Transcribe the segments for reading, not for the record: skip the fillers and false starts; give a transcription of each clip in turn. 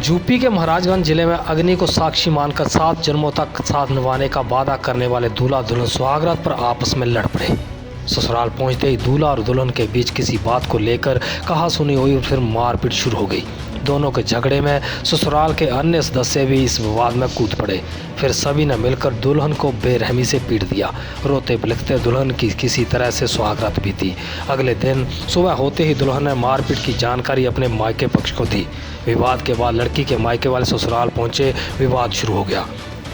UP के महाराजगंज जिले में अग्नि को साक्षी मानकर 7 जन्मों तक साथ निभाने का वादा करने वाले दूल्हा दुल्हन सुहागरात पर आपस में लड़ पड़े। ससुराल पहुंचते ही दूल्हा और दुल्हन के बीच किसी बात को लेकर कहासुनी हुई और फिर मारपीट शुरू हो गई। दोनों के झगड़े में ससुराल के अन्य सदस्य भी इस विवाद में कूद पड़े। फिर सभी ने मिलकर दुल्हन को बेरहमी से पीट दिया। रोते बिलखते दुल्हन की किसी तरह से सुहागरात बीती। अगले दिन सुबह होते ही दुल्हन ने मारपीट की जानकारी अपने मायके पक्ष को दी। विवाद के बाद लड़की के मायके वाले ससुराल पहुंचे। विवाद शुरू हो गया।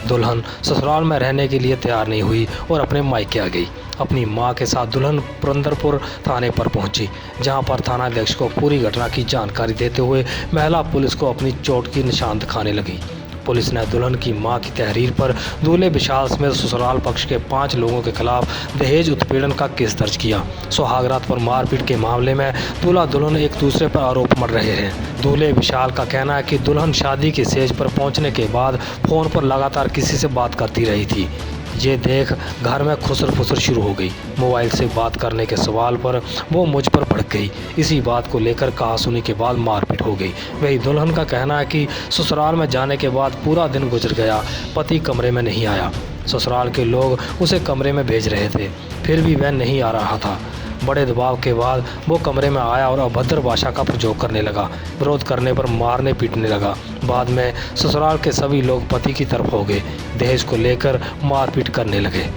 दुल्हन ससुराल में रहने के लिए तैयार नहीं हुई और अपने मायके आ गई। अपनी मां के साथ दुल्हन पुरंदरपुर थाने पर पहुंची, जहां पर थानाध्यक्ष को पूरी घटना की जानकारी देते हुए महिला पुलिस को अपनी चोट की निशान दिखाने लगी। पुलिस ने दुल्हन की मां की तहरीर पर दूल्हे विशाल समेत ससुराल पक्ष के 5 लोगों के खिलाफ दहेज उत्पीड़न का केस दर्ज किया। सुहागरात पर मारपीट के मामले में दूल्हा दुल्हन एक दूसरे पर आरोप मढ़ रहे हैं। दूल्हे विशाल का कहना है कि दुल्हन शादी के स्टेज पर पहुंचने के बाद फ़ोन पर लगातार किसी से बात करती रही थी। ये देख घर में खुसर फुसर शुरू हो गई। मोबाइल से बात करने के सवाल पर वो मुझ पर भड़क गई। इसी बात को लेकर कहासुनी के बाद मारपीट हो गई। वही दुल्हन का कहना है कि ससुराल में जाने के बाद पूरा दिन गुजर गया, पति कमरे में नहीं आया। ससुराल के लोग उसे कमरे में भेज रहे थे, फिर भी वह नहीं आ रहा था। बड़े दबाव के बाद वो कमरे में आया और अभद्र भाषा का प्रयोग करने लगा। विरोध करने पर मारने पीटने लगा। बाद में ससुराल के सभी लोग पति की तरफ हो गए। दहेज को लेकर मारपीट करने लगे।